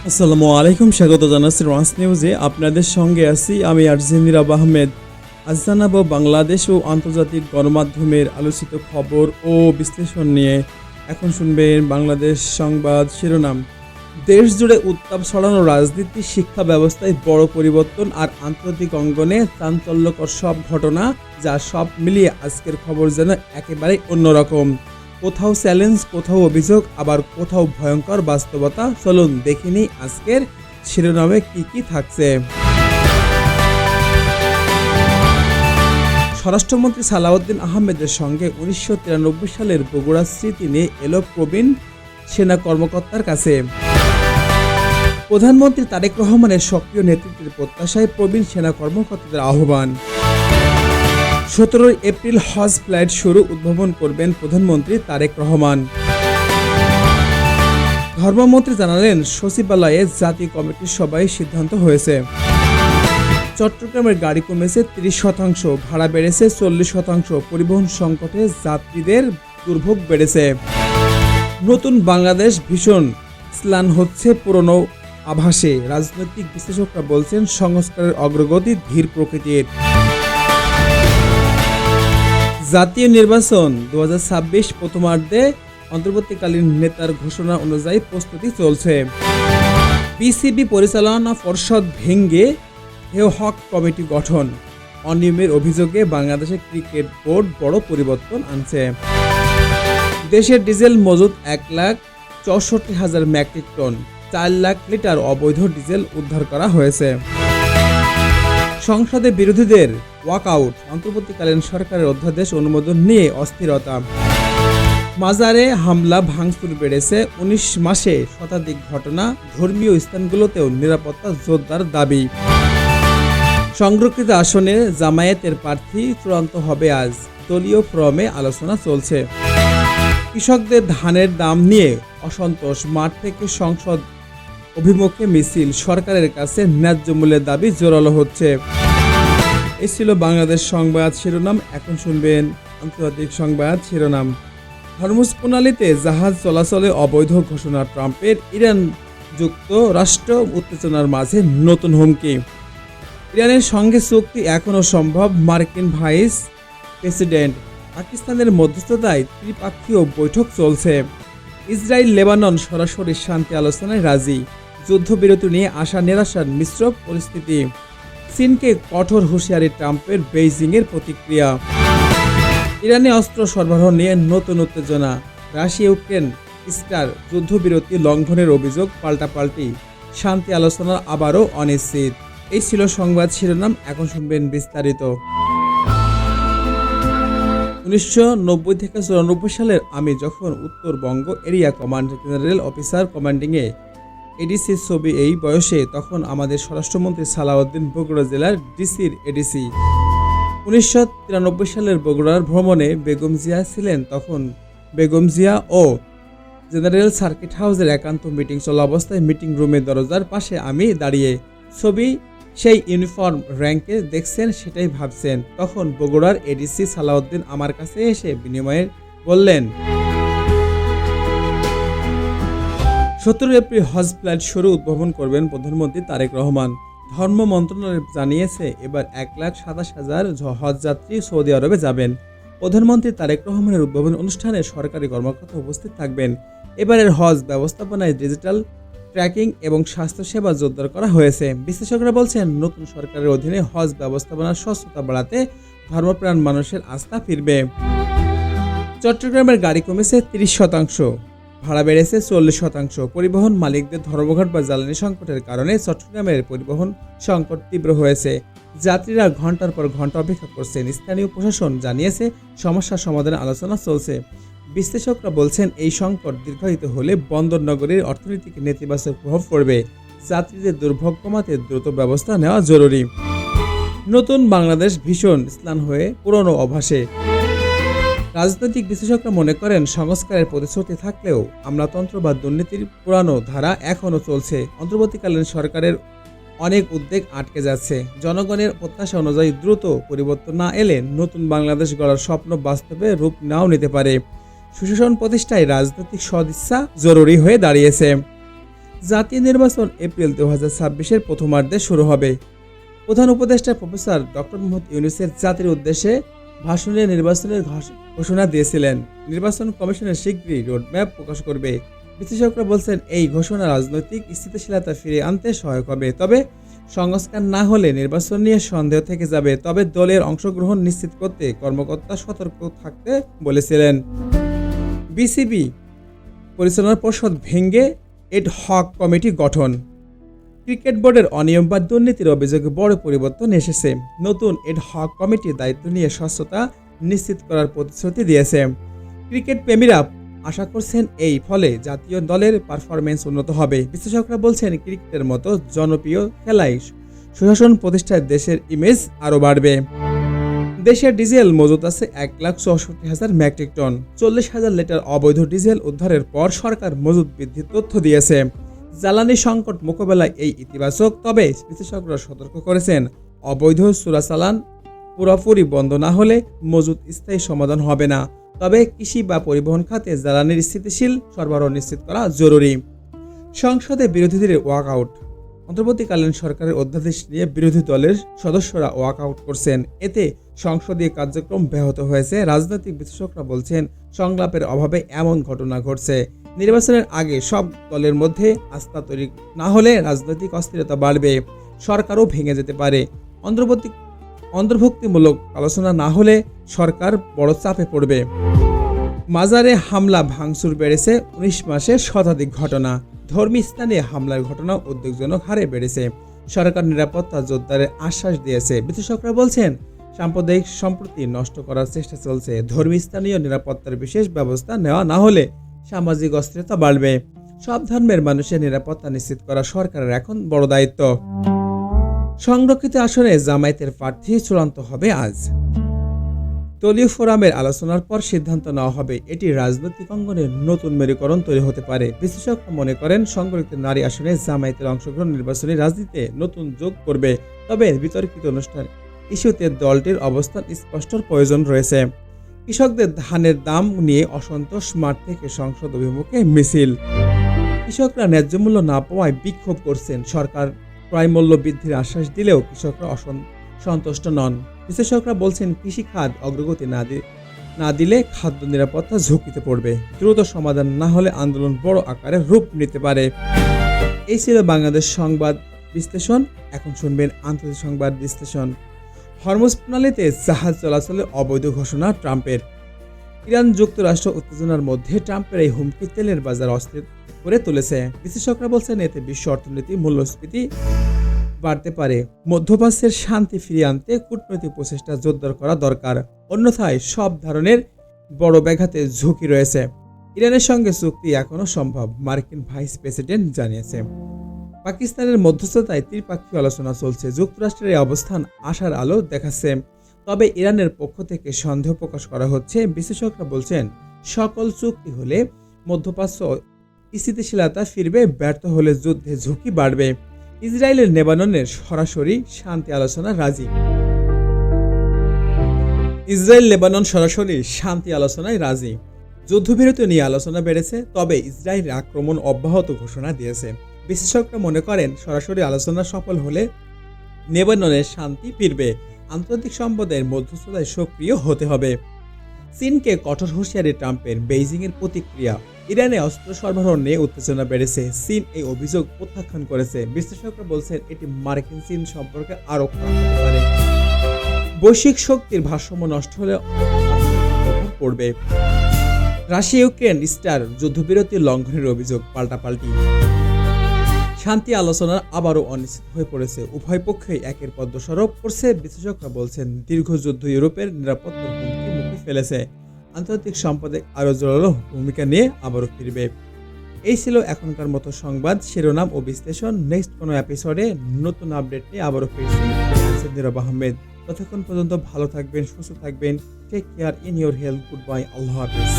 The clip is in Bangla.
আসসালামু আলাইকুম, স্বাগত জানাচ্ছি রোয়ান্স নিউজে। আপনাদের সঙ্গে আছি আমি আরজে মিরাব আহমেদ। আজ জানাবো বাংলাদেশ ও আন্তর্জাতিক গণমাধ্যমের আলোচিত খবর ও বিশ্লেষণ নিয়ে। এখন শুনবেন বাংলাদেশ সংবাদ শিরোনাম। দেশ জুড়ে উত্তাপ ছড়ানো রাজনীতি, শিক্ষা ব্যবস্থায় বড় পরিবর্তন আর আন্তর্জাতিক অঙ্গনে চাঞ্চল্যকর সব ঘটনা, যা সব মিলিয়ে আজকের খবর যেন একেবারেই অন্যরকম। কোথাও চ্যালেঞ্জ, কোথাও অভিযোগ, আবার কোথাও ভয়ঙ্কর বাস্তবতা। চলুন দেখে নিই আজকের শিরোনামে কি কি থাকছে। স্বরাষ্ট্রমন্ত্রী সালাউদ্দিন আহমেদের সঙ্গে 1993 সালের বগুড়ার স্মৃতি নিয়ে এলো প্রবীণ সেনা কর্মকর্তার কাছে। প্রধানমন্ত্রী তারেক রহমানের সক্রিয় নেতৃত্বের প্রত্যাশায় প্রবীণ সেনা কর্মকর্তাদের আহ্বান। 17 এপ্রিল হজ ফ্লাইট শুরু, উদ্ভাবন করবেন প্রধানমন্ত্রী তারেক রহমান। ধর্মমন্ত্রী জানালেন, সচিবালয়ে জাতীয় কমিটির সভায় সিদ্ধান্ত হয়েছে। চট্টগ্রামের গাড়ি কমেছে 30%, ভাড়া বেড়েছে 40%, পরিবহন সংকটে যাত্রীদের দুর্ভোগ বেড়েছে। নতুন বাংলাদেশ ভীষণ স্লান হচ্ছে পুরনো আভাসে, রাজনৈতিক বিশ্লেষকরা বলছেন সংস্কারের অগ্রগতি ধীর প্রকৃতির। জাতীয় নির্বাচন 2026 প্রথমার্ধে অন্তর্বর্তীকালীন নেতার ঘোষণা অনুযায়ী প্রস্তুতি চলছে। পিসিবি পরিচালনা পর্ষদ ভেঙে হেওহক কমিটি গঠন, অনিয়মের অভিযোগে বাংলাদেশের ক্রিকেট বোর্ড বড় পরিবর্তন আনছে। দেশের ডিজেল মজুদ 1,64,000 মেট্রিক টন, 4 লাখ লিটার অবৈধ ডিজেল উদ্ধার করা হয়েছে। সংসদে বিরোধীদের ওয়াকআউট, অন্তর্বর্তীকালীন সরকারের অধ্যাদেশ অনুমোদন নিয়ে অস্থিরতা। মাজারে হামলা ভাঙচুর বেড়েছে, 19 মাসে শতাধিক ঘটনা, ধর্মীয় স্থানগুলোতেও নিরাপত্তা জোরদার দাবি। সংরক্ষিত আসনে জামায়াতের প্রার্থী চূড়ান্ত হবে আজ, দলীয় ফোরামে আলোচনা চলছে। কৃষকদের ধানের দাম নিয়ে অসন্তোষ, মাঠ থেকে সংসদ অভিমুখে মিছিল, সরকারের কাছে ন্যায্য মূল্যের দাবি জোরালো হচ্ছে। এই ছিল বাংলাদেশ সংবাদ শিরোনাম। এখন শুনবেন আন্তর্জাতিক সংবাদ শিরোনাম। হরমুজ প্রণালীতে জাহাজ চলাচলে অবৈধ ঘোষণা ট্রাম্পের, ইরান যুক্তরাষ্ট্র উত্তেজনার মাঝে নতুন হুমকি। ইরানের সঙ্গে চুক্তি এখনও সম্ভব, মার্কিন ভাইস প্রেসিডেন্ট। পাকিস্তানের মধ্যস্থতায় ত্রিপাক্ষীয় বৈঠক চলছে। ইসরায়েল লেবানন সরাসরি শান্তি আলোচনায় রাজি, যুদ্ধবিরতি নিয়ে আশা নিরাশার মিশ্র পরিস্থিতি। চীনকে কঠোর হুঁশিয়ারি ট্রাম্পের, বেইজিংয়ের প্রতিক্রিয়া। ইরানে অস্ত্র সরবরাহ নিয়ে নতুন উত্তেজনা। রাশিয়া ইউক্রেন স্টার যুদ্ধবিরতি লঙ্ঘনের অভিযোগ পাল্টাপাল্টি, শান্তি আলোচনার আবারও অনিশ্চিত। এই ছিল সংবাদ শিরোনাম। এখন শুনবেন বিস্তারিত। 1990 থেকে 94 সালের আমি যখন Uttarbanga area command general officer কমান্ডিংয়ে এডিসি ছবি এই বয়সে, তখন আমাদের স্বরাষ্ট্রমন্ত্রী সালাউদ্দিন বগুড়া জেলার ডিসির এডিসি। 1993 সালের বগুড়ার ভ্রমণে বেগম জিয়া ছিলেন তখন। বেগম জিয়া ও জেনারেল সার্কিট হাউসের একান্ত মিটিং চলা অবস্থায় মিটিং রুমের দরজার পাশে আমি দাঁড়িয়ে। ছবি সেই ইউনিফর্ম র্যাঙ্কে দেখছেন, সেটাই ভাবছেন। তখন বগুড়ার এডিসি সালাউদ্দিন আমার কাছে এসে বিনিময়ে বললেন, 17 এপ্রিল হজ ফ্লাইট শুরু, উদ্ভাবন করবেন প্রধানমন্ত্রী তারেক রহমান। ধর্ম মন্ত্রণালয় জানিয়েছে, এবার 1,27,000 হজযাত্রী সৌদি আরবে যাবেন। প্রধানমন্ত্রী তারেক রহমানের উদ্ভাবন অনুষ্ঠানে সরকারি কর্মকর্তা উপস্থিত থাকবেন। এবারের হজ ব্যবস্থাপনায় ডিজিটাল ট্র্যাকিং এবং স্বাস্থ্যসেবা জোরদার করা হয়েছে। বিশ্লেষকরা বলছেন, নতুন সরকারের অধীনে হজ ব্যবস্থাপনার স্বচ্ছতা বাড়াতে ধর্মপ্রাণ মানুষের আস্থা ফিরবে। চট্টগ্রামের গাড়ি কমেছে 30%, ভাড়া বেড়েছে 40%। পরিবহন মালিকদের ধর্মঘট বা জ্বালানি সংকটের কারণে চট্টগ্রামের পরিবহন সংকট তীব্র হয়েছে। যাত্রীরা ঘন্টার পর ঘন্টা অপেক্ষা করছেন। স্থানীয় প্রশাসন জানিয়েছে, সমস্যা সমাধানে আলোচনা চলছে। বিশ্লেষকরা বলছেন, এই সংকট দীর্ঘায়িত হলে বন্দর নগরীর অর্থনীতিকে নেতিবাচক প্রভাব পড়বে। যাত্রীদের দুর্ভোগ কমাতে দ্রুত ব্যবস্থা নেওয়া জরুরি। নতুন বাংলাদেশ ভীষণ স্নান হয়ে পুরনো অভ্যাসে। রাজনৈতিক বিশ্লেষকরা মনে করেন, সংস্কারের প্রতিশ্রুতি থাকলেও আমলাতন্ত্র বা দুর্নীতির পুরানো ধারা এখনও চলছে। অন্তর্বর্তীকালীন সরকারের অনেক উদ্যোগ আটকে যাচ্ছে। জনগণের প্রত্যাশা অনুযায়ী দ্রুত পরিবর্তন না এলে নতুন বাংলাদেশ গড়ার স্বপ্ন বাস্তবে রূপ নাও নিতে পারে। সুশাসন প্রতিষ্ঠায় রাজনৈতিক সদিচ্ছা জরুরি হয়ে দাঁড়িয়েছে। জাতীয় নির্বাচন এপ্রিল 2026-এর প্রথমার্ধে শুরু হবে। প্রধান উপদেষ্টা প্রফেসর ডক্টর মোহাম্মদ ইউনূসের জাতির উদ্দেশ্যে ভাষণে নির্বাচনের ঘোষণা দিয়েছিলেন। নির্বাচন কমিশনের শীঘ্রই রোডম্যাপ প্রকাশ করবে। বিশেষজ্ঞরা বলছেন এই ঘোষণা রাজনৈতিক স্থিতিশীলতা ফিরিয়ে আনতে সহায়ক হবে। তবে সংস্কার না হলে নির্বাচন নিয়ে সন্দেহ থেকে যাবে। তবে দলের অংশগ্রহণ নিশ্চিত করতে কর্মকর্তা সতর্ক থাকতে বলেছিলেন। বিসিবি পরিচালনা পর্ষদ ভেঙে এড হক কমিটি গঠন। ক্রিকেট বোর্ডের অনিয়ম বা দুর্নীতির অভিযোগে বড় পরিবর্তন এসেছে। নতুন এড হক কমিটির দায়িত্ব নিয়ে স্বচ্ছতা নিশ্চিত করার প্রতিশ্রুতি দিয়েছে। ক্রিকেট প্রেমীরা আশা করছেন এই ফলে জাতীয় দলের পারফরমেন্স উন্নত হবে। বিশেষজ্ঞরা বলছেন ক্রিকেটের মতো জনপ্রিয় খেলায় সুশাসন প্রতিষ্ঠায় দেশের ইমেজ আরও বাড়বে। দেশের ডিজেল মজুত আছে 1,64,000 মেট্রিক টন। 40,000 লিটার অবৈধ ডিজেল উদ্ধারের পর সরকার মজুত বৃদ্ধির তথ্য দিয়েছে। জ্বালানি সংকট মোকাবেলায় এই ইতিবাচক। তবে বিশেষজ্ঞরা সতর্ক করেছেন অবৈধ চোরাচালান পুরোপুরি বন্ধ না হলে মজুত স্থায়ী সমাধান হবে না। তবে কৃষি বা পরিবহন খাতে জ্বালানির স্থিতিশীল সরবরাহ নিশ্চিত করা জরুরি। সংসদে বিরোধীদের ওয়াকআউট। অন্তর্বর্তীকালীন সরকারের অধ্যাদেশ নিয়ে বিরোধী দলের সদস্যরা ওয়াকআউট করছেন। এতে সংসদীয় কার্যক্রম ব্যাহত হয়েছে। রাজনৈতিক বিশ্লেষকরা বলছেন সংলাপের অভাবে এমন ঘটনা ঘটছে। নির্বাচনের আগে সব দলের মধ্যে আস্থা তৈরি না হলে রাজনৈতিক অস্থিরতা বাড়বে, সরকারও ভেঙে যেতে পারে। অন্তর্ভুক্তিমূলক আলোচনা না হলে সরকার বড় চাপে পড়বে। মাজারে হামলা ভাঙচুর বেড়েছে। 19 মাসে শতাধিক ঘটনা। ধর্মীয় স্থানে হামলার ঘটনা উদ্বেগজনক হারে বেড়েছে। সরকার নিরাপত্তা জোরদারের আশ্বাস দিয়েছে। বিশেষজ্ঞরা বলছেন সাম্প্রদায়িক সম্প্রীতি নষ্ট করার চেষ্টা চলছে। ধর্মীয় স্থানীয় নিরাপত্তার বিশেষ ব্যবস্থা নেওয়া না হলে সামাজিক অস্থিরতা বাড়বে। সব ধর্মের মানুষের নিরাপত্তা নিশ্চিত করা সরকারের এখন বড় দায়িত্ব। সংরক্ষিত আসনে জামায়াতের প্রার্থী চূড়ান্ত হবে আজ। দলীয় ফোরামের আলোচনার পর সিদ্ধান্ত নেওয়া হবে। এটি রাজনৈতিক অঙ্গনে নতুন মেরুকরণ তৈরি হতে পারে। বিশ্লেষকরা মনে করেন সংরক্ষিত নারী আসনে জামায়াতের অংশগ্রহণ নির্বাচনী রাজনীতিতে নতুন যোগ করবে। তবে বিতর্কিত অনুষ্ঠান ইস্যুতে দলটির অবস্থান স্পষ্টর প্রয়োজন রয়েছে। কৃষকদের ধানের দাম নিয়ে অসন্তোষ, মাঠ থেকে সংসদ অভিমুখে মিছিল। কৃষকরা ন্যায্য মূল্য না পাওয়ায় বিক্ষোভ করছেন। সরকার ক্রয় মূল্য বৃদ্ধির আশ্বাস দিলেও কৃষকরা সন্তুষ্ট নন। বিশেষজ্ঞরা বলছেন কৃষি খাত অগ্রগতি না দিলে খাদ্য নিরাপত্তা ঝুঁকিতে পড়বে। দ্রুত সমাধান না হলে আন্দোলন বড় আকারে রূপ নিতে পারে। এই ছিল বাংলাদেশ সংবাদ বিশ্লেষণ। এখন শুনবেন আন্তর্জাতিক সংবাদ বিশ্লেষণ। হরমুজ প্রণালীতে জাহাজ চলাচলে অবৈধ ঘোষণা ট্রাম্পের। ইরান যুক্তরাষ্ট্র উত্তেজনার মধ্যে ট্রাম্পের এই হুমকি তেলের বাজার অস্থির করে তুলেছে। বিশেষজ্ঞরা বলছেন এতে বিশ্ব অর্থনীতি মূল্যস্ফীতি বাড়তে পারে। মধ্যপ্রাচ্যের শান্তি ফিরিয়ে আনতে কূটনৈতিক প্রচেষ্টা জোরদার করা দরকার। অন্যথায় সব ধরনের বড় ব্যাঘাতে ঝুঁকি রয়েছে। ইরানের সঙ্গে চুক্তি এখনও সম্ভব, মার্কিন ভাইস প্রেসিডেন্ট জানিয়েছে। পাকিস্তানের মধ্যস্থতায় ত্রিপাক্ষীয় আলোচনা চলছে। যুক্তরাষ্ট্রের এই অবস্থান আশার আলো দেখাচ্ছে। তবে ইরানের পক্ষ থেকে সন্দেহ প্রকাশ করা হচ্ছে। বিশেষজ্ঞরা বলছেন সকল চুক্তি হলে মধ্যপ্রাচ্য স্থিতিশীলতা ফিরবে, ব্যর্থ হলে যুদ্ধে ঝুঁকি বাড়বে। ইসরায়েলের লেবাননের সরাসরি শান্তি আলোচনা রাজি। ইসরায়েল লেবানন সরাসরি শান্তি আলোচনায় রাজি। যুদ্ধবিরতি নিয়ে আলোচনা বেড়েছে। তবে ইসরায়েল আক্রমণ অব্যাহত ঘোষণা দিয়েছে। বিশেষজ্ঞরা মনে করেন সরাসরি আলোচনা সফল হলে লেবাননের শান্তি ফিরবে। আন্তর্জাতিক সম্প্রদায়ের মধ্যস্থতায় সক্রিয় হতে হবে। চীনকে কঠোর হুঁশিয়ারি ট্রাম্পের। বেইজিংয়ের প্রতিক্রিয়া। ইরানে অস্ত্র সরবরাহ নিয়ে উত্তেজনা বেড়েছে। চীন এই অভিযোগ প্রত্যাখ্যান করেছে। বিশ্লেষকরা বলছেন এটি মার্কিন চীন সম্পর্কে আরও খারাপ হতে পারে। বৈশ্বিক শক্তির ভারসাম্য নষ্ট হলে পড়বে। রাশিয়া ইউক্রেন স্টার যুদ্ধবিরতি লঙ্ঘনের অভিযোগ পাল্টাপাল্টি। শান্তি আলোচনা আবারও অনিশ্চিত হয়ে পড়েছে। উভয় পক্ষই একের পর দোষারোপ করছে। বিশেষজ্ঞরা বলছেন দীর্ঘ যুদ্ধ ইউরোপের নিরাপত্তার হুমকি মুখে ফেলেছে। আন্তর্জাতিক সম্পদে আরও জোরালো ভূমিকা নিয়ে আবারও ফিরবে। এই ছিল এখনকার মতো সংবাদ শিরোনাম ও বিশ্লেষণ। নেক্সট কোনো এপিসোডে নতুন আপডেট নিয়ে আবারও ফিরছি। নীরব আহমেদ। ততক্ষণ পর্যন্ত ভালো থাকবেন, সুস্থ থাকবেন। Take care in your health. Good bye. আল্লাহ হাফিজ।